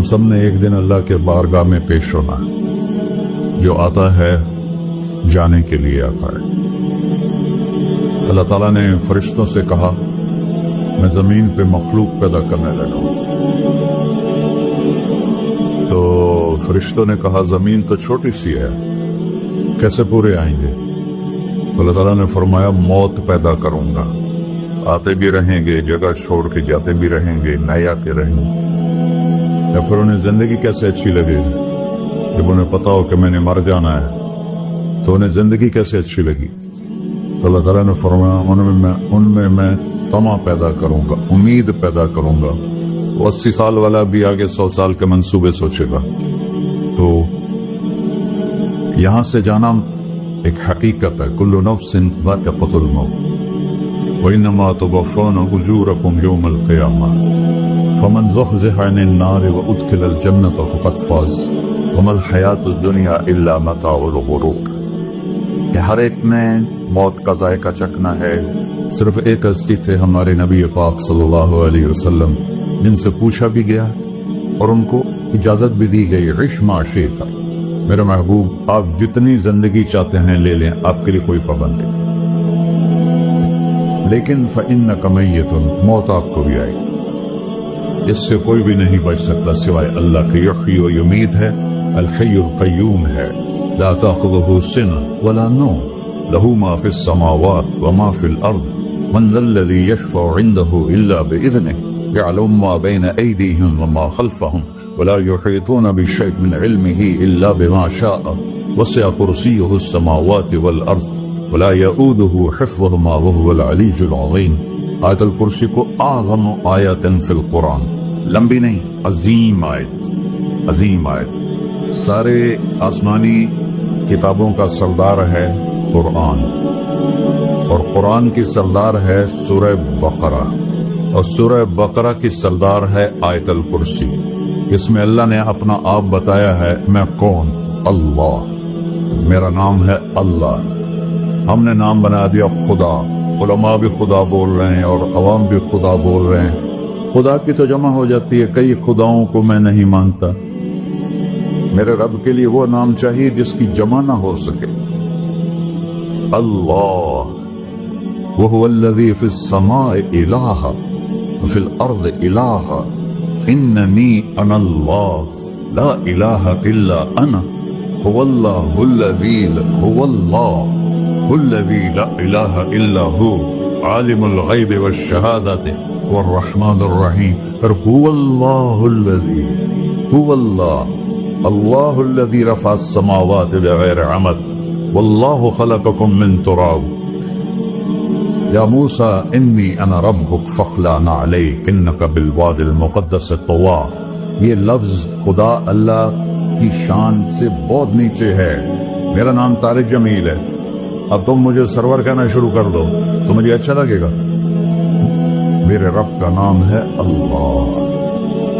ہم سب نے ایک دن اللہ کے بارگاہ میں پیش ہونا ہے. جو آتا ہے جانے کے لیے آتا ہے. اللہ تعالیٰ نے فرشتوں سے کہا میں زمین پہ مخلوق پیدا کرنے لگا ہوں. تو فرشتوں نے کہا زمین تو چھوٹی سی ہے, کیسے پورے آئیں گے؟ اللہ تعالیٰ نے فرمایا موت پیدا کروں گا, آتے بھی رہیں گے, جگہ چھوڑ کے جاتے بھی رہیں گے, نئے آتے رہیں گے. یا پھر انہیں زندگی کیسے اچھی لگے گی؟ جب انہیں پتا ہو کہ میں نے مر جانا ہے تو انہیں زندگی کیسے اچھی لگی؟ تو اللہ تعالیٰ نے فرمایا ان میں میں طمع پیدا کروں گا, امید پیدا کروں گا. وہ 80 سال والا بھی آگے 100 سال کے منصوبے سوچے گا. تو یہاں سے جانا ایک حقیقت ہے. کل نفس ذائقۃ الموت وانما توفون اجورکم یوم القیامہ فمن زحزح عن النار وادخل الجنة فقد فاز وما الحیاۃ الدنیا الا متاع الغرور. کہ ہر ایک نے موت کا ذائقہ چکھنا ہے. صرف ایک ہستی تھے ہمارے نبی پاک صلی اللہ علیہ وسلم, جن سے پوچھا بھی گیا اور ان کو اجازت بھی دی گئی, عش ما شئت, میرے محبوب آپ جتنی زندگی چاہتے ہیں لے لیں, آپ کے لیے کوئی پابندی. لیکن فإنک میت, موت آپ کو بھی آئے گی. اس سے کوئی بھی نہیں بچ سکتا سوائے اللہ کے. یحیی و یمیت ہے, الحی القیوم ہے, لا تأخذہ سنۃ ولا نوم, له ما في السماوات وما في الأرض, من ذا الذي يشفع عنده إلا بإذنه, يعلم ما بين أيديهم وما خلفهم, ولا يحيطون بشيء من علمه إلا بما شاء, وسع كرسيه السماوات والأرض, ولا يؤوده حفظهما وهو العلي العظيم. آیت الکرسی کو اعظم آیت فی القرآن, لمبی نہیں, عظیم آیت, عظیم آیت. سارے آسمانی کتابوں کا سردار ہے قرآن, اور قرآن کی سردار ہے سورہ بقرہ, اور سورہ بقرہ کی سردار ہے آیت الکرسی. اس میں اللہ نے اپنا آپ بتایا ہے, میں کون؟ اللہ, میرا نام ہے اللہ. ہم نے نام بنا دیا خدا. علماء بھی خدا بول رہے ہیں اور عوام بھی خدا بول رہے ہیں. خدا کی تو جمع ہو جاتی ہے, کئی خداؤں کو میں نہیں مانتا. میرے رب کے لیے وہ نام چاہیے جس کی جمع نہ ہو سکے. اللہ وهو الذي في السماء إله وفي الأرض إله إنني أنا الله لا إله إلا أنا هو الله الذي هو الله الذي لا إله إلا هو عالم الغيب والشهادة والرحمن الرحيم. هو الله الذي هو الله الذي رفع السماوات بغير عمد والله خلقكم من تراب. یا موسیٰ انی انا ربک فاخلع نعلیک انک بالواد المقدس طویٰ. یہ لفظ خدا اللہ کی شان سے بہت نیچے ہے. میرا نام طارق جمیل ہے, اب تم مجھے سرور کہنا شروع کر دو تو مجھے اچھا لگے گا. میرے رب کا نام ہے اللہ,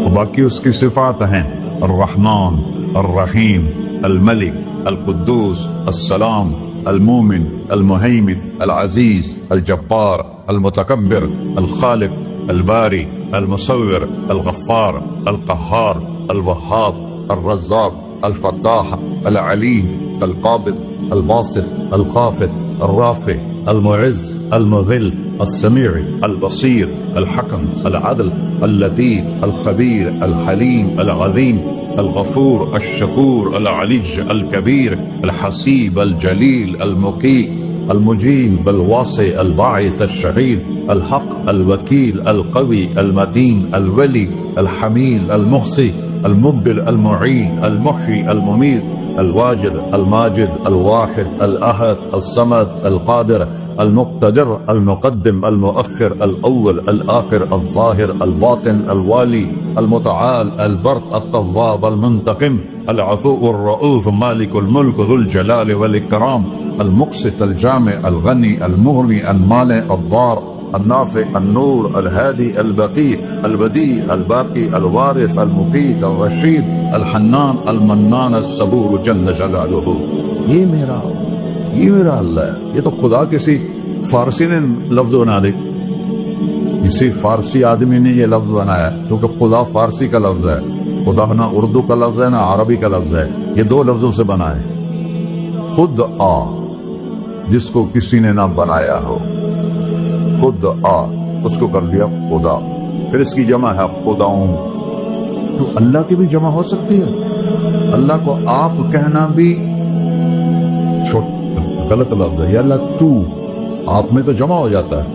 اور باقی اس کی صفات ہیں الرحمن, الرحیم, الملک, القدوس, السلام, المومن, المہیمن, العزیز, الجبار, المتکبر, الخالق, الباری, المصور, الغفار, القہار, الوہاب, الرزاق, الفتاح, العلیم, القابض, الباسط, الخافض, الرافع, المعز, المذل, السميع, البصير, الحكم, العدل, اللطيف, الخبير, الحليم, العظيم, الغفور, الشكور, العلي, الكبير, الحسيب, الجليل, المقيت, المجيب, الواسع, الباعث, الشهيد, الحق, الوكيل, القوي, المتين, الولي, الحميد, المحصي, المبدل, المعين, المحيي, المميت, الواجد, الماجد, الواحد, الأحد, الصمد, القادر, المقتدر, المقدم, المؤخر, الأول, الآخر, الظاهر, الباطن, الوالي, المتعال, البر, التواب, المنتقم, العفو, الرؤوف, مالك الملك, ذو الجلال والإكرام, المقسط, الجامع, الغني, المغني, المانع, الضار, النافع, النور, الهادي, البقي, البديع, الباقي, الوارث, المقيت, الرشيد, الحنان, المنان, الصبور جل جلالہ. یہ میرا اللہ ہے. یہ تو خدا کسی فارسی نے لفظ بنا دی, کسی فارسی آدمی نے یہ لفظ بنایا, چونکہ خدا فارسی کا لفظ ہے. خدا نہ اردو کا لفظ ہے نہ عربی کا لفظ ہے، یہ دو لفظوں سے بنا ہے۔ خود آ، جس کو کسی نے نہ بنایا ہو، خود آ، اس کو کر لیا خدا، پھر اس کی جمع ہے خداؤں۔ تو اللہ کی بھی جمع ہو سکتی ہے؟ اللہ کو آپ کہنا بھی غلط لفظ ہے، یا اللہ تو، آپ میں تو جمع ہو جاتا ہے۔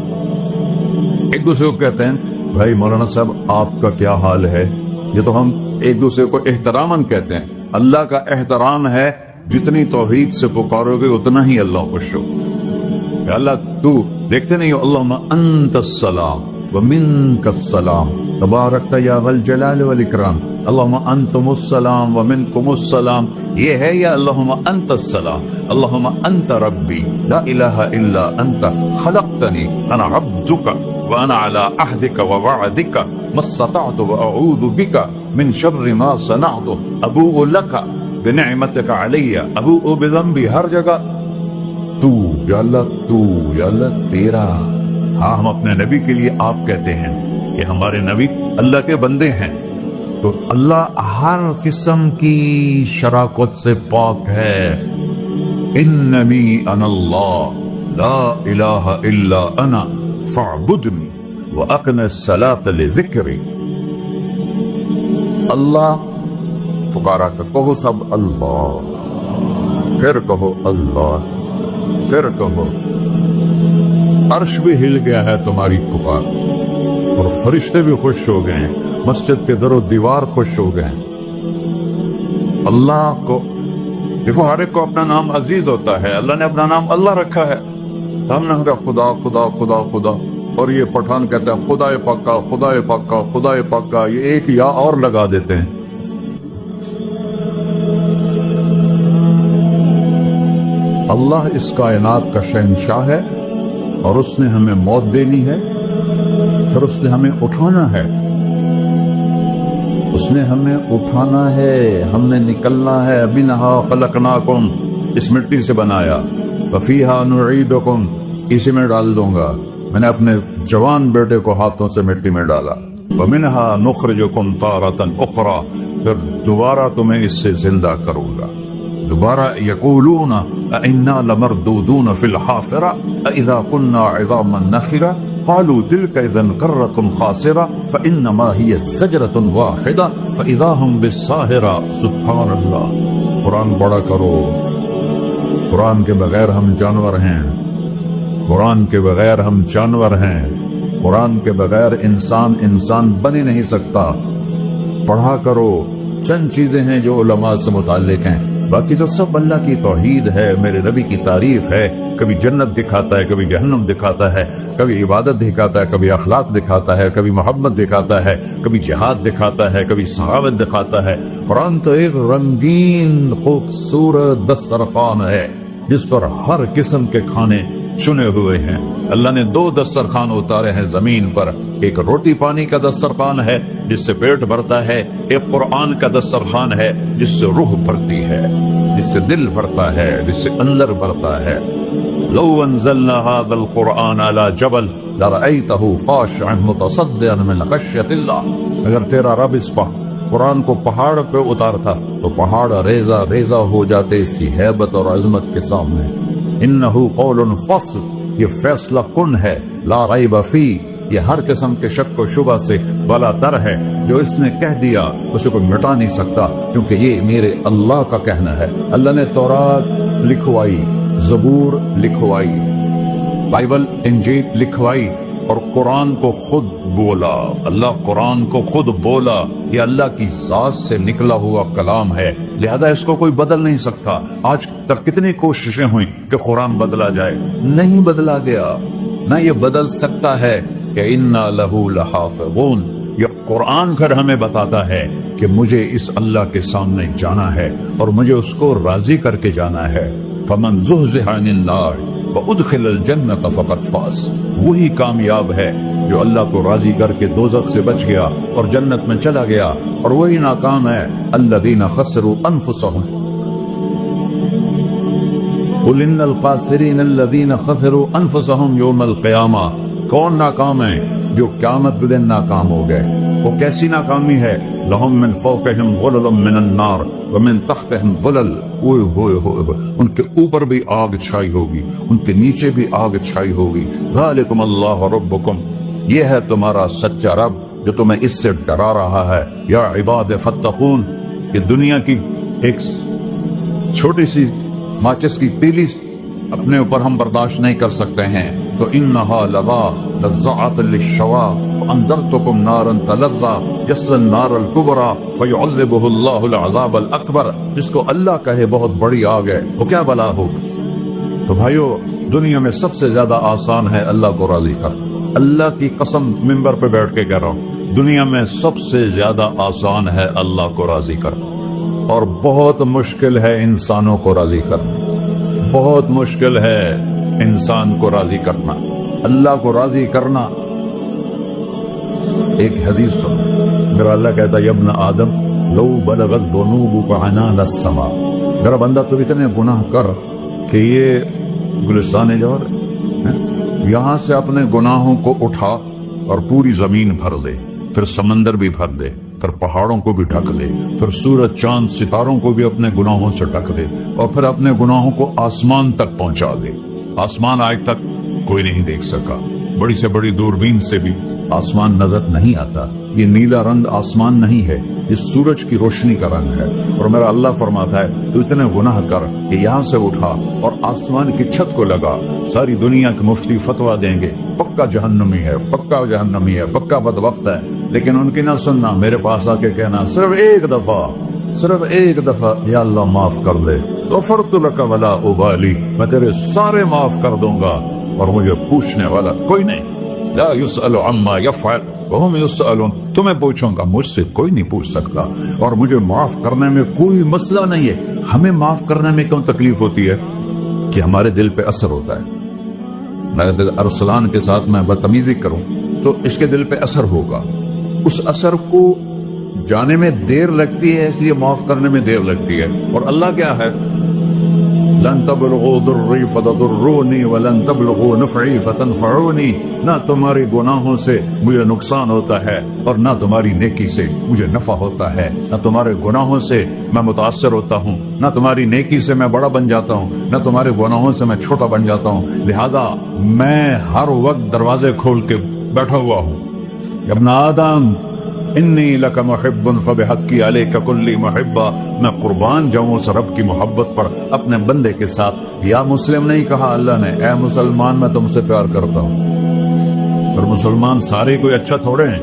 ایک دوسرے کو کہتے ہیں بھائی مولانا صاحب آپ کا کیا حال ہے، یہ تو ہم ایک دوسرے کو احتراماً کہتے ہیں۔ اللہ کا احترام ہے جتنی توحید سے پکارو گے اتنا ہی اللہ کو شکر۔ اللہ تو، دیکھتے نہیں ہو اللہم انت السلام ومنک السلام تبارکت یا ذا الجلال والاکرام، اللہم انتم السلام ومنکم السلام، یہ ہے یا اللہم انت السلام، اللہم انت ربی لا الہ الا انت خلقتنی انا عبدک وانا علی عہدک ووعدک ما استطعت واعوذ بک من شر ما صنعت ابوء لک بنعمتک علی ابوء بذنبی، ہر جگہ تو یا اللہ، تو یا اللہ تیرا۔ ہاں ہم اپنے نبی کے لیے آپ کہتے ہیں کہ ہمارے نبی اللہ کے بندے ہیں، تو اللہ ہر قسم کی شراکت سے پاک ہے۔ اننی انا اللہ لا الہ الا انا فاعبدنی واقم الصلاۃ لذکری۔ اللہ پکارا کہ کہو سب اللہ، پھر کہو اللہ، پھر کہو۔ عرش بھی ہل گیا ہے تمہاری پکار، اور فرشتے بھی خوش ہو گئے ہیں، مسجد کے در و دیوار خوش ہو گئے ہیں۔ اللہ کو دیکھو، ہر ایک کو اپنا نام عزیز ہوتا ہے، اللہ نے اپنا نام اللہ رکھا ہے۔ ہم نے کہا خدا خدا خدا خدا، اور یہ پٹھان کہتا ہے خدا پاکا خدا پاکا خدا پاکا، یہ ایک یا اور لگا دیتے ہیں۔ اللہ اس کائنات کا شہنشاہ ہے، اور اس نے ہمیں موت دینی ہے، پھر اس نے ہمیں اٹھانا ہے، اس نے ہمیں اٹھانا ہے، ہم نے نکلنا ہے۔ منہا خلقناکم، اس مٹی سے بنایا، وفیہا نعیدکم، اسی میں ڈال دوں گا۔ میں نے اپنے جوان بیٹے کو ہاتھوں سے مٹی میں ڈالا۔ ومنہا نخرجکم تارۃ اخری، پھر دوبارہ تمہیں اس سے زندہ کروں گا۔ دوبارہ یقولون اِنَّا لَمَرْدُودُونَ فِي الْحَافِرَةِ أَإِذَا كُنَّا عِظَامًا نَخِرَةً قَالُوا تِلْكَ إِذًا كَرَّةٌ خَاسِرَةٌ فَإِنَّمَا هِيَ زَجْرَةٌ وَاحِدَةٌ فَإِذَا هُمْ بِالسَّاهِرَةِ۔ سبحان اللہ، قرآن پڑھا کرو۔ قرآن کے بغیر ہم جانور ہیں، قرآن کے بغیر ہم جانور ہیں، قرآن کے بغیر انسان بن ہی نہیں سکتا۔ پڑھا کرو۔ چند چیزیں ہیں جو علماء سے متعلق ہیں، باقی تو سب اللہ کی توحید ہے، میرے نبی کی تعریف ہے۔ کبھی جنت دکھاتا ہے، کبھی جہنم دکھاتا ہے، کبھی عبادت دکھاتا ہے، کبھی اخلاق دکھاتا ہے، کبھی محبت دکھاتا ہے، کبھی جہاد دکھاتا ہے، کبھی سخاوت دکھاتا ہے۔ قرآن تو ایک رنگین خوبصورت دسترخوان ہے جس پر ہر قسم کے کھانے چنے ہوئے ہیں۔ اللہ نے دو دسترخوان اتارے ہیں زمین پر، ایک روٹی پانی کا دسترخوان ہے جس سے پیٹ بھرتا ہے، ایک قرآن کا دسترخوان ہے جس سے روح بھرتی ہے، جس سے دل بھرتا ہے، جس سے اندر بھرتا ہے۔ لو انزلنا هذا القرآن على جبل لرأيته خاشعا متصدعا من خشية الله، اگر تیرا رب اس قرآن کو پہاڑ پہ اتارتا تو پہاڑ ریزہ ریزہ ہو جاتے اس کی ہیبت اور عظمت کے سامنے۔ انہ قول فصل، یہ فیصلہ کن ہے، لا ریب فی، یہ ہر قسم کے شک و شبہ سے بلا تر ہے۔ جو اس نے کہہ دیا اسے کوئی مٹا نہیں سکتا، کیونکہ یہ میرے اللہ کا کہنا ہے۔ اللہ نے تورات لکھوائی، زبور لکھوائی، بائبل انجیل لکھوائی، اور قرآن کو خود بولا۔ اللہ قرآن کو خود بولا، یہ اللہ کی ذات سے نکلا ہوا کلام ہے، لہذا اس کو کوئی بدل نہیں سکتا۔ آج تک کتنی کوششیں ہوئیں کہ قرآن بدلا جائے، نہیں بدلا گیا، نہ یہ بدل سکتا ہے کہ اِنَّا لَهُ لَحَافِظُونَ۔ یہ قرآن پھر ہمیں بتاتا ہے کہ مجھے اس اللہ کے سامنے جانا ہے اور مجھے اس کو راضی کر کے جانا ہے۔ فَمَنْ زُحْزِحَ عَنِ النَّارِ وَأُدْخِلَ الْجَنَّةَ فَقَدْ فَازَ، وہی کامیاب ہے جو اللہ کو راضی کر کے دوزخ سے بچ گیا اور جنت میں چلا گیا، اور وہی ناکام ہے الَّذِينَ خَسِرُوا أَنفُسَهُمْ۔ قُلْ إِنَّ الْخَاسِرِينَ الَّذِينَ خَسِرُوا أَنفُسَهُمْ يَوْمَ الْقِيَامَةِ، کون ناکام ہے؟ جو قیامت کے دن ناکام ہو گئے۔ وہ کیسی ناکامی ہے؟ لهم من فوقهم ظلل من النار ومن تحتهم ظلل. ان کے اوپر بھی آگ چھائی ہوگی، ان کے نیچے بھی آگ چھائی ہوگی. ذالکم اللہ ربکم، یہ ہے تمہارا سچا رب جو تمہیں اس سے ڈرا رہا ہے. یا عباد فاتقون، کہ دنیا کی ایک چھوٹی سی ماچس کی تیلی اپنے اوپر ہم برداشت نہیں کر سکتے ہیں تو انہا لظا لزعت للشوا انذرتکم نارا تلظا یصلی النار الکبری فیعذبہ اللہ العذاب الاکبر. جس کو اللہ کہے بہت بڑی آگ ہے وہ کیا بلا ہو. تو بھائیو، دنیا میں سب سے زیادہ آسان ہے اللہ کو راضی کر. اللہ کی قسم منبر پہ بیٹھ کے کہہ رہا ہوں، دنیا میں سب سے زیادہ آسان ہے اللہ کو راضی کر، اور بہت مشکل ہے انسانوں کو راضی کرنا. بہت مشکل ہے انسان کو راضی کرنا. اللہ کو راضی کرنا. ایک حدیث سن، میرا اللہ کہتا ہے ابن آدم لو بلغت ذنوبک عنان السماء، میرا بندہ تو اتنے گناہ کر کہ یہ گلستان جوہر یہاں سے اپنے گناہوں کو اٹھا اور پوری زمین بھر دے، پھر سمندر بھی بھر دے، پھر پہاڑوں کو بھی ڈھک دے، پھر سورج چاند ستاروں کو بھی اپنے گناہوں سے ڈھک دے، اور پھر اپنے گناہوں کو آسمان تک پہنچا دے. آسمان آج تک کوئی نہیں دیکھ سکا، بڑی سے بڑی دوربین سے بھی آسمان نظر نہیں آتا. یہ نیلا رنگ آسمان نہیں ہے، یہ سورج کی روشنی کا رنگ ہے. اور میرا اللہ فرماتا ہے تو اتنے گناہ کر کہ یہاں سے اٹھا اور آسمان کی چھت کو لگا. ساری دنیا کے مفتی فتویٰ دیں گے پکا جہنمی ہے، پکا جہنمی ہے، پکا بدبخت ہے، لیکن ان کی نہ سننا، میرے پاس آ کے کہنا صرف ایک دفعہ یا اللہ معاف کر دے. غفرت لک ولا ابالی، میں تیرے سارے معاف کر دوں گا اور مجھے پوچھنے والا کوئی نہیں. لا يسأل عما يفعل وهم يسألون، تمہیں پوچھوں گا، مجھ سے کوئی نہیں پوچھ سکتا، اور مجھے معاف کرنے میں کوئی مسئلہ نہیں ہے. ہمیں معاف کرنے میں کیوں تکلیف ہوتی ہے؟ کہ ہمارے دل پہ اثر ہوتا ہے. اگر ارسلان کے ساتھ میں بدتمیزی کروں تو اس کے دل پہ اثر ہوگا. اس اثر کو جانے میں دیر لگتی ہے، اس لیے معاف کرنے میں دیر لگتی ہے. اور اللہ کیا ہے؟ لن تبلغوا ضری فتضرونی ولن تبلغوا نفعی فتنفعونی. نہ تمہاری گناہوں سے مجھے نقصان ہوتا ہے اور نہ تمہاری نیکی سے مجھے نفع ہوتا ہے. نہ تمہارے گناہوں سے میں متاثر ہوتا ہوں، نہ تمہاری نیکی سے میں بڑا بن جاتا ہوں، نہ تمہارے گناہوں سے میں چھوٹا بن جاتا ہوں. لہذا میں ہر وقت دروازے کھول کے بیٹھا ہوا ہوں. ابن آدم انی لک محب فبحقی علیک کلی محبہ، میں قربان جاؤں اس رب کی محبت پر اپنے بندے کے ساتھ. یا مسلم نہیں کہا اللہ نے، اے مسلمان میں تم سے پیار کرتا ہوں. اور مسلمان سارے کوئی اچھا تھوڑے ہیں.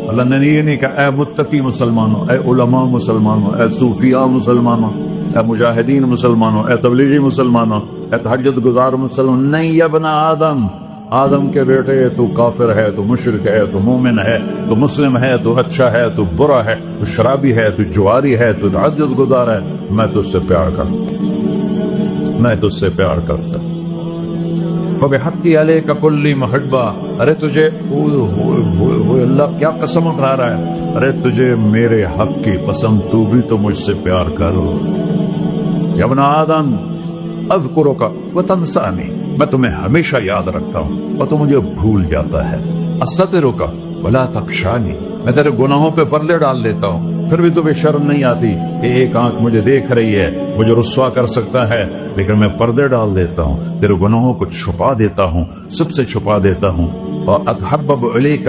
اللہ نے یہ نہیں کہا اے متقی مسلمانوں، اے علماء مسلمانوں، اے صوفیاء مسلمانوں، اے مجاہدین مسلمانوں، اے تبلیغی مسلمانوں، اے تہجد گزار مسلمان. نہیں یا ابن آدم، آدم کے بیٹے، تو کافر ہے، تو مشرک ہے، تو مومن ہے، تو مسلم ہے، تو اچھا ہے، تو برا ہے، تو شرابی ہے، تو جواری ہے، تو تہجد گزار ہے، میں تجھ سے پیار کرتا. فبحقی علیک کلی محبہ. ارے تجھے اللہ کیا قسم اٹھا رہا ہے؟ ارے تجھے میرے حق کی قسم، تو بھی تو مجھ سے پیار کرو. یا ابن آدم اذکرک وتنسانی، میں تمہیں ہمیشہ یاد رکھتا ہوں اور تو مجھے بھول جاتا ہے. استترک ولا تخشانی، میں تیرے گناہوں پہ پردے ڈال دیتا ہوں، پھر بھی تمہیں شرم نہیں آتی کہ ایک آنکھ مجھے دیکھ رہی ہے، مجھے رسوا کر سکتا ہے، لیکن میں پردے ڈال دیتا ہوں، تیرے گناہوں کو چھپا دیتا ہوں، سب سے چھپا دیتا ہوں. اور اتحبب الیک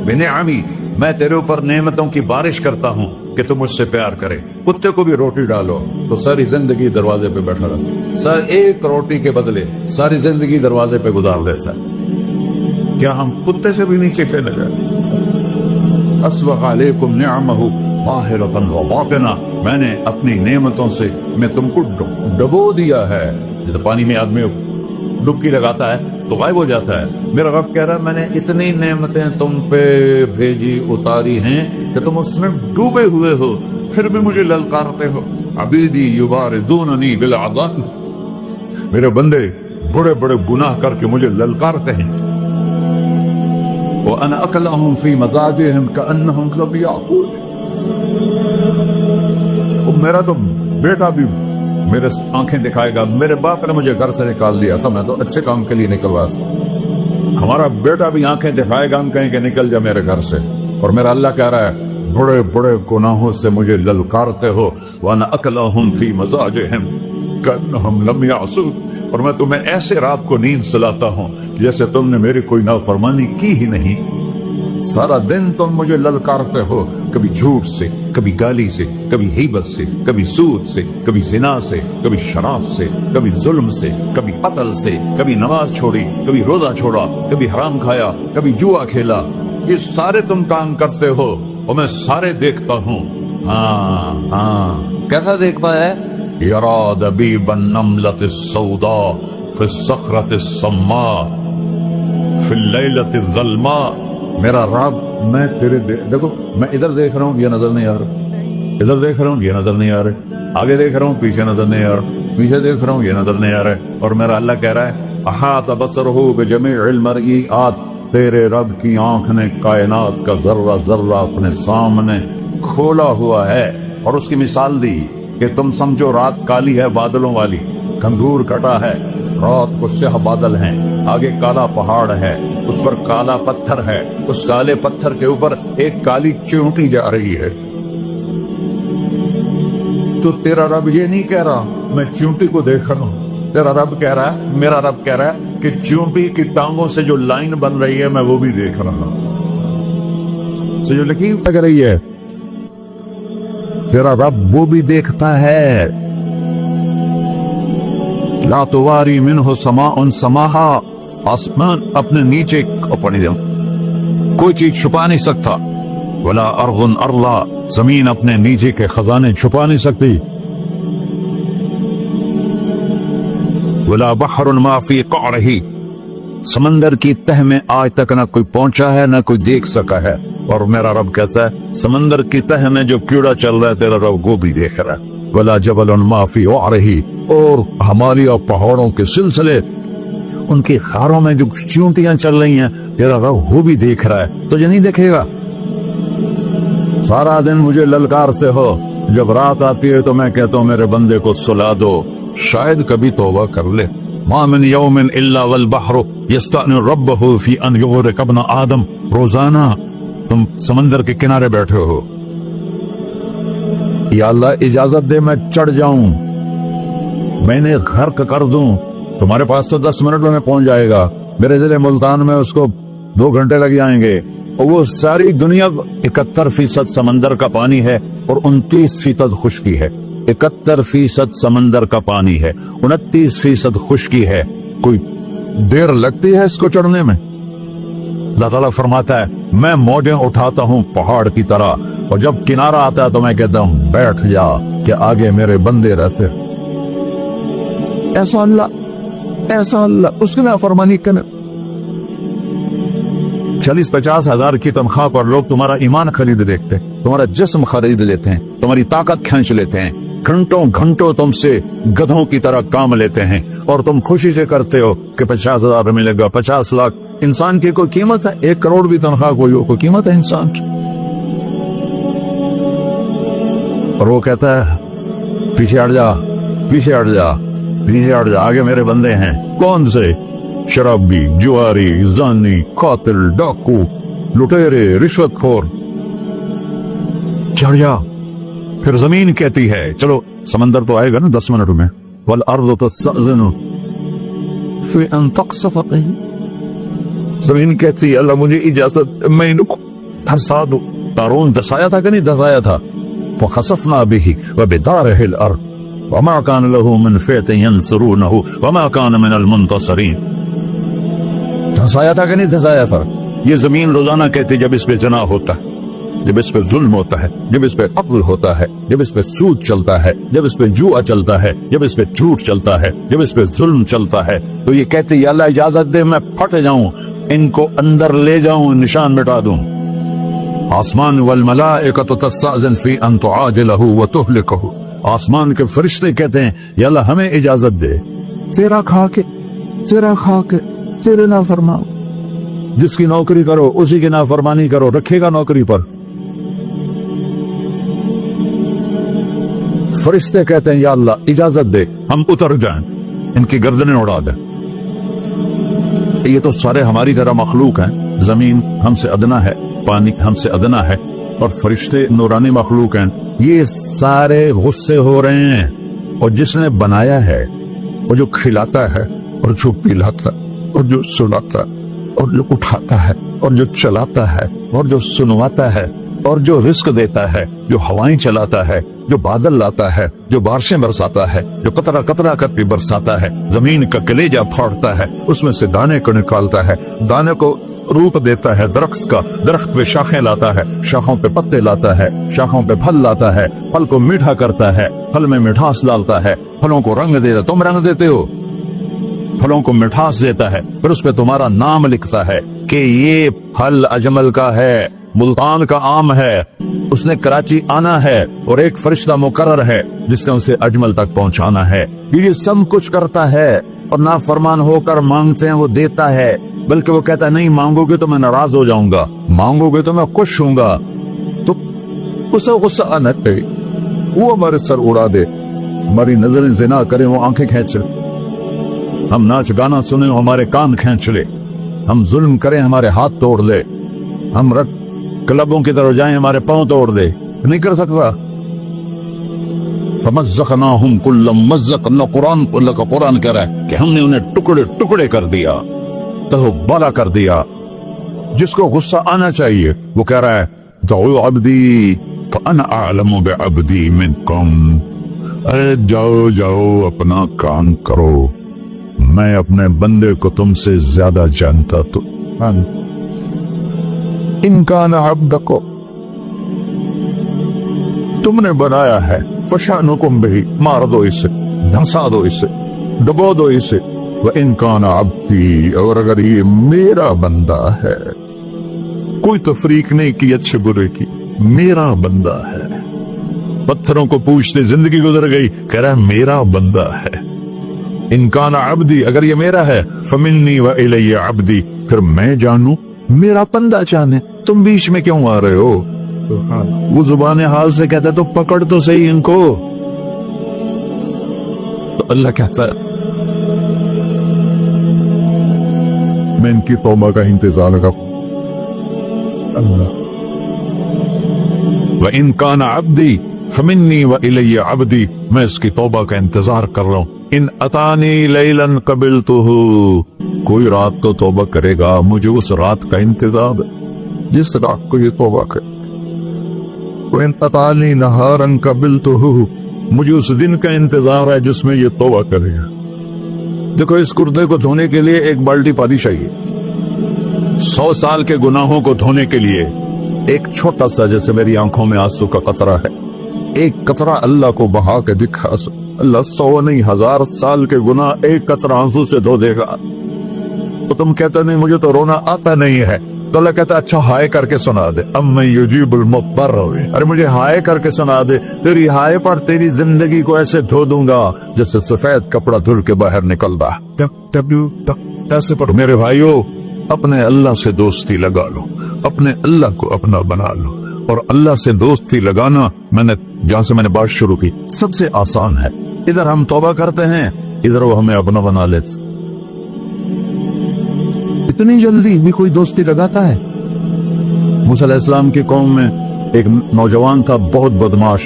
بنعمی، میں تیرے اوپر نعمتوں کی بارش کرتا ہوں کہ تم مجھ سے پیار کرے. کتے کو بھی روٹی ڈالو تو ساری زندگی دروازے پہ بیٹھا رہتا، ایک روٹی کے بدلے ساری زندگی دروازے پہ گزار دیتا. کیا ہم کتے سے بھی نیچے چلے گئے؟ اسبغ علیکم نعمہ ظاہرۃ و باطنہ، میں نے اپنی نعمتوں سے میں تم کو ڈبو دیا ہے. جیسے پانی میں آدمی ڈبکی لگاتا ہے تو غائب ہو جاتا ہے. میرا رب کہہ رہا ہے میں نے اتنی نعمتیں تم پہ بھیجی، اتاری ہیں کہ تم اس میں ڈوبے ہوئے ہو، پھر بھی مجھے للکارتے ہو. عبیدی یبارزوننی بالعذاب، میرے بندے بڑے بڑے گناہ کر کے مجھے للکارتے ہیں. وَأَنَا أَكْلَهُمْ فِي مَزَاجِهِمْ كَأَنَّهُمْ كَلْبٌ يَعْقُولُ. میرا تو بیٹا بھی میرے آنکھیں دکھائے گا، میرے باپ نے مجھے گھر سے نکال دیا تھا، میں تو اچھے کام کے لیے نکلوا تھا. ہمارا بیٹا بھی آنکھیں دکھائے گا، ہم کہیں کہ نکل جا میرے گھر سے. اور میرا اللہ کہہ رہا ہے بڑے بڑے گناہوں سے مجھے للکارتے ہو وانا اکلہم فی مزاجہم کانہم لم یعصون، اور میں تمہیں ایسے رات کو نیند سلاتا ہوں جیسے تم نے میری کوئی نافرمانی کی ہی نہیں۔ سارا دن تم مجھے للکارتے ہو، کبھی جھوٹ سے، کبھی گالی سے، کبھی غیبت سے، کبھی سود سے، کبھی زنا سے، کبھی شراب سے، کبھی ظلم سے، کبھی قتل سے، کبھی نماز چھوڑی، کبھی روزہ چھوڑا، کبھی حرام کھایا، کبھی جوا کھیلا۔ یہ سارے تم کام کرتے ہو اور میں سارے دیکھتا ہوں۔ ہاں کیسا دیکھتا ہے؟ یرا دبیب النملۃ السوداء فی الصخرۃ الصماء فی اللیلۃ الظلماء۔ میرا رب میں تیرے دیکھو، میں ادھر دیکھ رہا ہوں یہ نظر نہیں آ رہا، ادھر دیکھ رہا ہوں یہ نظر نہیں آ رہا، آگے دیکھ رہا ہوں پیچھے نظر نہیں آ رہا، پیچھے دیکھ رہا ہوں یہ نظر نہیں آ رہا، اور میرا اللہ کہہ رہا ہے احاط بصرہ بجمیع المرئیات، تیرے رب کی آنکھ نے کائنات کا ذرہ ذرہ اپنے سامنے کھولا ہوا ہے۔ اور اس کی مثال دی کہ تم سمجھو رات کالی ہے بادلوں والی، گھنگور کٹا ہے، رات کو سیاہ بادل ہیں، آگے کالا پہاڑ ہے، اس پر کالا پتھر ہے، اس کالے پتھر کے اوپر ایک کالی چیونٹی جا رہی ہے۔ تو تیرا رب یہ نہیں کہہ رہا میں چیونٹی کو دیکھ رہا ہوں، تیرا رب کہہ رہا ہے، میرا رب کہہ رہا ہے کہ چیونٹی کی ٹانگوں سے جو لائن بن رہی ہے میں وہ بھی دیکھ رہا ہوں، جو لکیر لگ رہی ہے تیرا رب وہ بھی دیکھتا ہے۔ لا تواری منہ سماء سماہا، آسمان اپنے نیچے کوئی چیز چھپا نہیں سکتا، ولا ارض ارضا، زمین اپنے نیچے کے خزانے چھپا نہیں سکتی، ولا بحر ما فی قعرہ، سمندر کی تہ میں آج تک نہ کوئی پہنچا ہے نہ کوئی دیکھ سکا ہے، اور میرا رب کہتا ہے سمندر کی تہ میں جو کیڑا چل رہا ہے تیرا رب وہ بھی دیکھ رہا ہے، ولا جبل ما فی وعرہ، اور ہمالیہ پہاڑوں کے سلسلے ان کی خاروں میں جو چیونٹیاں چل رہی ہیں تیرا رب وہ بھی دیکھ رہا ہے، تو یہ نہیں دیکھے گا؟ سارا دن مجھے للکار سے ہو، جب رات آتی ہے تو میں کہتا ہوں میرے بندے کو سلا دو، شاید کبھی توبہ کر لے۔ ما من یوم الا والبحر یستأنی ربہ فی ان یغرق ابن آدم، روزانہ تم سمندر کے کنارے بیٹھے ہو، یا اللہ اجازت دے میں چڑھ جاؤں، میں نے غرق کر دوں، تمہارے پاس تو 10 منٹ میں پہنچ جائے گا، میرے ضلع ملتان میں اس کو 2 گھنٹے لگ جائیں گے، اور وہ ساری دنیا 71% سمندر کا پانی ہے اور 29% خشکی ہے، 71% سمندر کا پانی ہے، 29% خشکی ہے، کوئی دیر لگتی ہے اس کو چڑھنے میں؟ اللہ تعالیٰ فرماتا ہے میں موجیں اٹھاتا ہوں پہاڑ کی طرح، اور جب کنارہ آتا ہے تو میں کہتا ہوں بیٹھ جا کہ آگے میرے بندے رہتے۔ ایسا اللہ اس کی نافرمانی کرنے 40-50 ہزار کی تنخواہ پر لوگ تمہارا ایمان خرید لیتے، تمہارا جسم خرید لیتے ہیں، تمہاری طاقت کھینچ لیتے ہیں، گھنٹوں گھنٹوں تم سے گدھوں کی طرح کام لیتے ہیں، اور تم خوشی سے کرتے ہو کہ 50,000 ملے گا، 50 لاکھ۔ انسان کی کوئی قیمت ہے؟ 1 کروڑ بھی تنخواہ کوئی قیمت ہے انسان؟ اور وہ کہتا ہے پیچھے ہٹ جا، پیچھے ہٹ جا، پیچھے ہٹ جا، آگے میرے بندے ہیں۔ کون سے؟ شرابی، جواری، زانی، قاتل، ڈاکو، لٹیرے، رشوت خور۔ چڑھ جا۔ پھر زمین کہتی ہے چلو سمندر تو آئے گا نا 10 منٹ میں، والارض تستأذن فی ان تقصف بہ، زمین کہتی ہے اللہ مجھے اجازت، میں ان کو دھسا دوں۔ قارون دھسایا تھا کہ نہیں دھسایا تھا؟ فخسفنا به وبداره الارض وما كان له من فئة ينصرونه وما كان من المنتصرين۔ دھسایا تھا کہ نہیں دھسایا تھا؟ یہ زمین روزانہ کہتی جب اس پہ زنا ہوتا ہے، جب اس پہ ظلم ہوتا ہے، جب اس پہ قتل ہوتا ہے، جب اس پہ سود چلتا ہے، جب اس پہ جوا چلتا ہے، جب اس پہ جھوٹ چلتا ہے، جب اس پہ ظلم چلتا ہے، تو یہ کہتے یا اللہ اجازت دے میں پھٹ جاؤں، ان کو اندر لے جاؤں، نشان مٹا دوں۔ آسمان والملائکۃ تستأذن فی ان تعاجلہ وتہلکہ، آسمان کے فرشتے کہتے ہیں یا اللہ ہمیں اجازت دے، تیرا کھا کے تیرے نافرمان، جس کی نوکری کرو اسی کی نافرمانی کرو، رکھے گا نوکری پر؟ فرشتے کہتے ہیں یا اللہ اجازت دے ہم اتر جائیں، ان کی گردنیں اڑا دیں۔ یہ تو سارے ہماری طرح مخلوق ہیں، زمین ہم سے ادنا ہے، پانی ہم سے ادنا ہے، اور فرشتے نورانی مخلوق ہیں، یہ سارے غصے ہو رہے ہیں، اور جس نے بنایا ہے، اور جو کھلاتا ہے، اور جو پلاتا، اور جو سلاتا، اور جو اٹھاتا ہے، اور جو چلاتا ہے، اور جو سنواتا ہے، اور جو رزق دیتا ہے، جو ہوائیں چلاتا ہے، جو بادل لاتا ہے، جو بارشیں برساتا ہے، جو قطرہ قطرہ کر کے برساتا ہے، زمین کا کلیجہ پھاڑتا ہے، اس میں سے دانے کو نکالتا ہے، دانے کو روپ دیتا ہے درخت کا، درخت پہ شاخیں لاتا ہے، شاخوں پہ پتے لاتا ہے، شاخوں پہ پھل لاتا ہے، پھل کو میٹھا کرتا ہے، پھل میں مٹھاس ڈالتا ہے، پھلوں کو رنگ دیتا ہے، تم رنگ دیتے ہو، پھلوں کو مٹھاس دیتا ہے، پھر اس پہ تمہارا نام لکھتا ہے کہ یہ پھل اجمل کا ہے، ملتان کا آم ہے، اس نے کراچی آنا ہے، اور ایک فرشتہ مقرر ہے جس نے اسے اجمل تک پہنچانا ہے۔ یہ سب کچھ کرتا ہے، اور نافرمان ہو کر مانگتے ہیں وہ دیتا ہے، بلکہ وہ کہتا ہے نہیں مانگو گے تو میں ناراض ہو جاؤں گا، مانگو گے تو میں خوش ہوں گا، تو غصہ آنا چاہیے، وہ ہمارے سر اڑا دے، ہماری نظریں زنا کریں وہ آنکھیں کھینچ لے، ہم ناچ گانا سنیں ہمارے کان کھینچ لے، ہم ظلم کریں ہمارے ہاتھ توڑ لے، ہم کلبوں کی طرف جائیں ہمارے پاؤں توڑ دے، نہیں کر سکتا۔ فمزقناہم کل ممزق، اللہ کا قرآن کہہ رہا ہے کہ ہم نے انہیں ٹکڑے ٹکڑے کر دیا، تہو بالا کر دیا۔ جس کو غصہ آنا چاہیے وہ کہہ رہا ہے دعو عبدی فانا اعلم بعبدی منکم، ارے جاؤ جاؤ اپنا کام کرو، میں اپنے بندے کو تم سے زیادہ جانتا تو ان کان عبدکو، تم نے بنایا ہے، فشانکم بہی، مار دو اسے، دھنسا دو اسے، ڈبو دو اسے، وَإِن كَانَ عَبْدِي، اور اگر یہ میرا بندہ ہے، کوئی تفریق نہیں کی اچھے برے کی، میرا بندہ ہے۔ پتھروں کو پوچھتے زندگی گزر گئی، کہہ رہا ہے میرا بندہ ہے۔ ان کان عبدی، اگر یہ میرا ہے، فمنی وإلی عبدی، پھر میں جانوں میرا بندہ جانے، تم بیچ میں کیوں آ رہے ہو؟ وہ زبان حال سے کہتا ہے تو پکڑ تو صحیح ان کو، تو اللہ کہتا ہے میں ان کی توبہ کا انتظار کروں۔ اللہ وَإِن كَانَ عَبْدِي فَمِنِّي وَإِلَيَّ عَبْدِي، میں اس کی توبہ کا انتظار کر رہا ہوں۔ ان اتانی لیلاً قبلتہ، کوئی رات کو توبہ کرے گا مجھے اس رات کا انتظار ہے جس رات کو یہ توبہ کرے۔ وَإِن اتانی نہاراً قبلتہ، مجھے اس دن کا انتظار ہے جس میں یہ توبہ کرے گا۔ دیکھو اس کردے کو دھونے کے لیے ایک بالٹی پانی چاہیے، 100 سال کے گناہوں کو دھونے کے لیے ایک چھوٹا سا، جیسے میری آنکھوں میں آنسو کا قطرہ ہے، ایک قطرہ اللہ کو بہا کے دکھا، اللہ 100 نہیں 1000 سال کے گناہ ایک قطرہ آنسو سے دھو دے گا۔ تو تم کہتے نہیں مجھے تو رونا آتا نہیں ہے، تو اللہ کہتا اچھا ہائے کر کے سنا دے، اما یجیب المضطر، ارے مجھے ہائے کر کے سنا دے، تیری ہائے پر تیری زندگی کو ایسے دھو دوں گا جیسے سفید کپڑا دھل کے باہر نکلتا۔ ایسے پر میرے بھائیو، اپنے اللہ سے دوستی لگا لو، اپنے اللہ کو اپنا بنا لو، اور اللہ سے دوستی لگانا، میں نے جہاں سے میں نے بات شروع کی، سب سے آسان ہے۔ ادھر ہم توبہ کرتے ہیں، ادھر وہ ہمیں اپنا بنا لیتے۔ اتنی جلدی بھی کوئی دوستی لگاتا ہے؟ موسیٰ علیہ السلام کی قوم میں ایک نوجوان تھا بہت بدماش،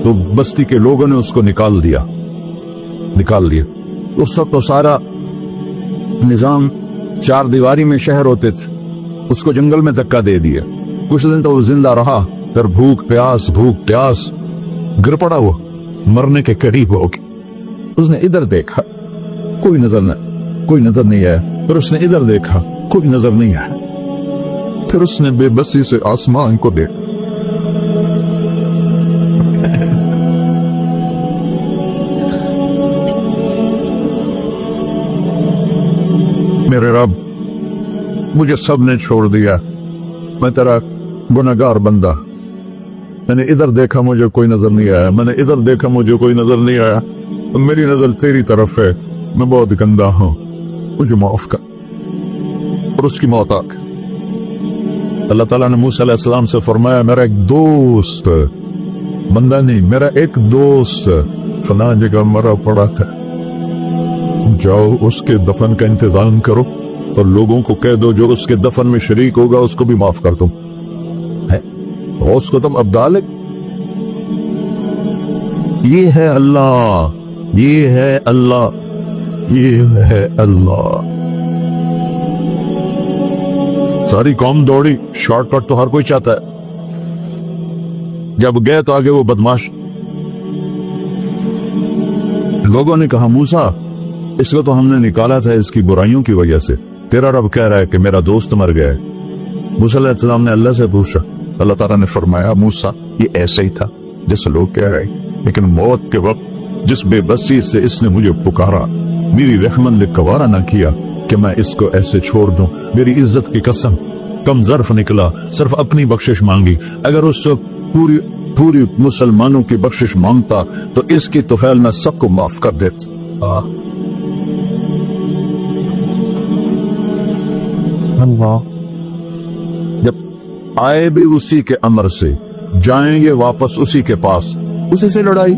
تو بستی کے لوگوں نے اس کو نکال دیا۔ اس وقت تو سارا نظام 4 دیواری میں شہر ہوتے تھے، اس کو جنگل میں دھکا دے دیا، کچھ دن تو وہ زندہ رہا، پھر بھوک پیاس گر پڑا، وہ مرنے کے قریب ہو گیا۔ اس نے ادھر دیکھا، کوئی نظر نہیں آیا، پھر اس نے ادھر دیکھا، کوئی نظر نہیں آیا، پھر اس نے بے بسی سے آسمان کو دیکھا، میرے رب مجھے سب نے چھوڑ دیا، میں تیرا گنہگار بندہ، میں نے ادھر دیکھا مجھے کوئی نظر نہیں آیا، میں نے ادھر دیکھا مجھے کوئی نظر نہیں آیا، میری نظر تیری طرف ہے، میں بہت گندا ہوں، مجھے معاف کر۔ اور اس کی موت آ گئی۔ اللہ تعالیٰ نے موسیٰ علیہ السلام سے فرمایا میرا ایک دوست، بندہ نہیں، میرا ایک دوست فلاں جگہ مرا پڑا تھا، جاؤ اس کے دفن کا انتظام کرو اور لوگوں کو کہہ دو جو اس کے دفن میں شریک ہوگا اس کو بھی معاف کر دوں۔ غوث قطب عبدالک، یہ ہے اللہ، یہ ہے اللہ، یہ ہے اللہ۔ ساری قوم دوڑی، شارٹ کٹ تو ہر کوئی چاہتا ہے۔ جب گئے تو آگے وہ بدماش لوگوں نے کہا موسیٰ اس کو تو ہم نے نکالا تھا اس کی برائیوں کی وجہ سے، تیرا رب کہہ رہا ہے کہ میرا دوست مر گیا ہے۔ موسیٰ علیہ السلام نے اللہ سے پوچھا، اللہ تعالیٰ نے فرمایا موسیٰ یہ ایسے ہی تھا جیسے لوگ کہہ رہے، لیکن موت کے وقت جس بے بسی سے اس نے مجھے پکارا، میری رحمت نے گوارا نہ کیا کہ میں اس کو ایسے چھوڑ دوں۔ میری عزت کی قسم، کم ظرف نکلا، صرف اپنی بخشش مانگی۔ اگر اس وقت پوری مسلمانوں کی بخشش مانگتا تو اس کی طفیل میں سب کو معاف کر دیتا۔ اللہ جب آئے بھی اسی کے امر سے، جائیں گے واپس اسی کے پاس، اسی سے لڑائی۔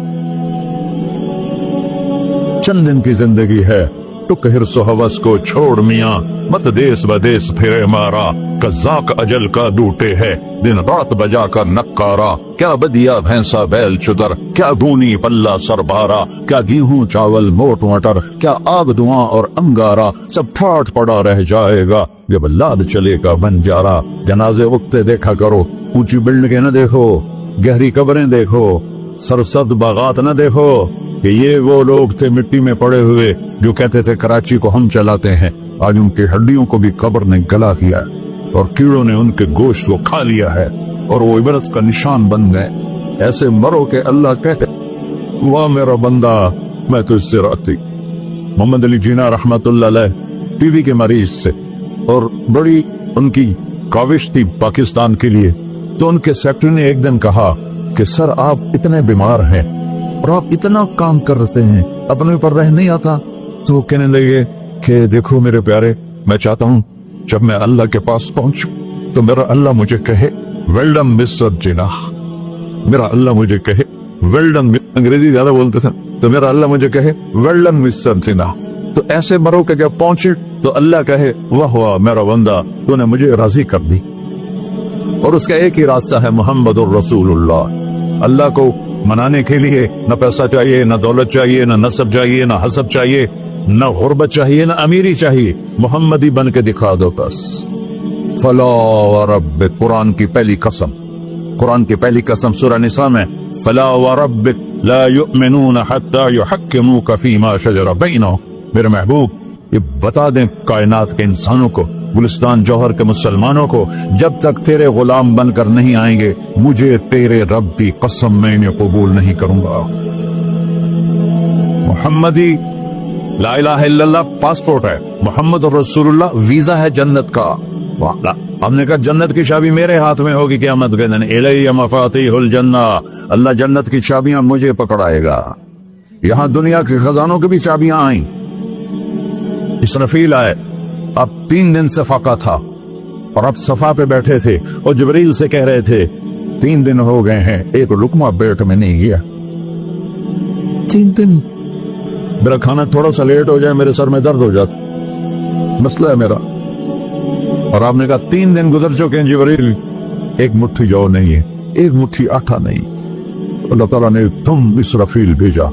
چند دن کی زندگی ہے، ٹک حرص و حوث کو چھوڑ میاں، مت دیس بدیس پھرے مارا، قزاق اجل کا ڈوٹے ہے، دن رات بجا کر نکارا، کیا بدیا بھینسا بیل چدر، کیا گونی پلہ سر بارا، کیا گیہوں چاول موٹ مٹر، کیا آب دھواں اور انگارا، سب ٹھاٹ پڑا رہ جائے گا جب لاد چلے گا بنجارا۔ جنازے وقتے دیکھا کرو، اونچی بلڈنگیں نہ دیکھو، گہری قبریں دیکھو، سرسبز باغات نہ دیکھو کہ یہ وہ لوگ تھے مٹی میں پڑے ہوئے جو کہتے تھے کراچی کو ہم چلاتے ہیں۔ آج ان کی ہڈیوں کو بھی قبر نے گلا کیا اور کیڑوں نے ان کے گوشت کو کھا لیا ہے اور وہ عبرت کا نشان بن گئے۔ ایسے مرو کہ اللہ کہتے واہ میرا بندہ میں تو اس سے راتی۔ محمد علی جینا رحمت اللہ علیہ ٹی وی کے مریض سے، اور بڑی ان کی کاوش تھی پاکستان کے لیے، تو ان کے سیکٹری نے ایک دن کہا کہ سر آپ اتنے بیمار ہیں اور آپ اتنا کام کر رہے ہیں، اپنے اوپر رہ نہیں آتا؟ تو وہ کہنے لگے کہ دیکھو میرے پیارے، میں چاہتا ہوں جب میں اللہ کے پاس پہنچوں تو میرا اللہ مجھے کہے ویل ڈن مسٹر جینا، میرا اللہ مجھے کہے ویل ڈن، انگریزی زیادہ بولتے تھے تو میرا اللہ مجھے کہے ویل ڈن مسٹر جینا۔ تو ایسے مرو کہ جب پہنچے تو اللہ کہے واہ واہ میرا بندہ تو نے مجھے راضی کر دی۔ اور اس کا ایک ہی راستہ ہے محمد الرسول اللہ۔ اللہ کو منانے کے لیے نہ پیسہ چاہیے، نہ دولت چاہیے، نہ نسب چاہیے، نہ حسب چاہیے، نہ غربت چاہیے، نہ امیری چاہیے، محمدی بن کے دکھا دو بس۔ فلا وربک، قرآن کی پہلی قسم، قرآن کی پہلی قسم سورہ نساء میں، فلا وربک لا یؤمنون حتی یحکموک فیما شجر بینہم۔ میرے محبوب یہ بتا دیں کائنات کے انسانوں کو، گلستان جوہر کے مسلمانوں کو، جب تک تیرے غلام بن کر نہیں آئیں گے مجھے تیرے رب کی قسم میں انہیں قبول نہیں کروں گا۔ محمدی لا الہ الا اللہ پاسپورٹ ہے، محمد رسول اللہ ویزا ہے جنت کا۔ ہم نے کہا جنت کی چابی میرے ہاتھ میں ہوگی قیامت کے دن، الی مفاتیح الجنہ، اللہ جنت کی چابیاں مجھے پکڑائے گا۔ یہاں دنیا کے خزانوں کی بھی چابیاں آئیں۔ اسرافیل آئے، اب 3 دن سے فاقہ تھا اور اب صفا پہ بیٹھے تھے اور جبریل سے کہہ رہے تھے 3 دن ہو گئے ہیں ایک لقمہ پیٹ میں نہیں گیا۔ 3 دن میرا کھانا تھوڑا سا لیٹ ہو جائے میرے سر میں درد ہو جاتا، مسئلہ ہے میرا۔ اور آپ نے کہا 3 دن گزر چکے ہیں جبریل، ایک مٹھی جو نہیں ہے، ایک مٹھی آٹا نہیں۔ اللہ تعالیٰ نے تم اسرافیل بھیجا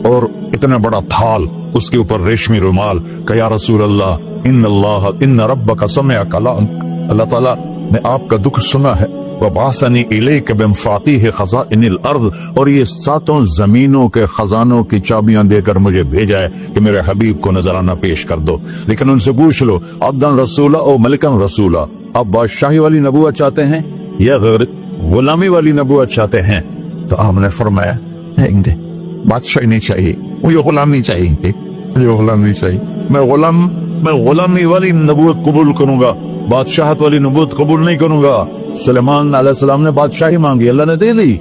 اور اتنا بڑا تھال، اس کے اوپر ریشمی رومال، کہ یا رسول اللہ ان ربک سمع کلام، اللہ تعالیٰ نے آپ کا دکھ سنا ہے، وبعثنی الیک بمفاتیح خزائن الارض، اور یہ 7 زمینوں کے خزانوں کی چابیاں دے کر مجھے بھیجا ہے کہ میرے حبیب کو نذرانہ پیش کر دو۔ لیکن ان سے پوچھ لو عبدن رسولہ او ملکن رسولہ، آپ بادشاہی والی نبوت چاہتے ہیں یا غلامی والی نبوت چاہتے ہیں؟ تو آپ نے فرمایا بادشاہی نہیں چاہیے، مجھے غلامی چاہیے، مجھے غلامی چاہیے، میں غلامی والی نبوت قبول کروں گا، بادشاہت والی نبوت قبول نہیں کروں گا۔ سلیمان علیہ السلام نے بادشاہی مانگی، اللہ نے دے دی،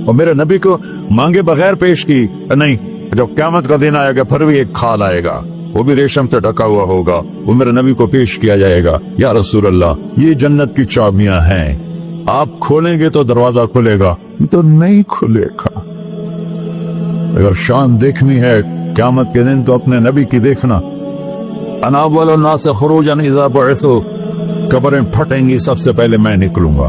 اور میرے نبی کو مانگے بغیر پیش کی نہیں۔ جب قیامت کا دن آئے گا پھر بھی ایک کھال آئے گا، وہ بھی ریشم سے ڈھکا ہوا ہوگا، وہ میرے نبی کو پیش کیا جائے گا، یا رسول اللہ یہ جنت کی چابیاں ہیں، آپ کھولیں گے تو دروازہ کھلے گا، تو نہیں کھلے گا۔ اگر شان دیکھنی ہے قیامت کے دن تو اپنے نبی کی دیکھنا۔ انا اول الناس خروجا اذا بعثوا، قبریں پھٹیں گی سب سے پہلے میں نکلوں گا۔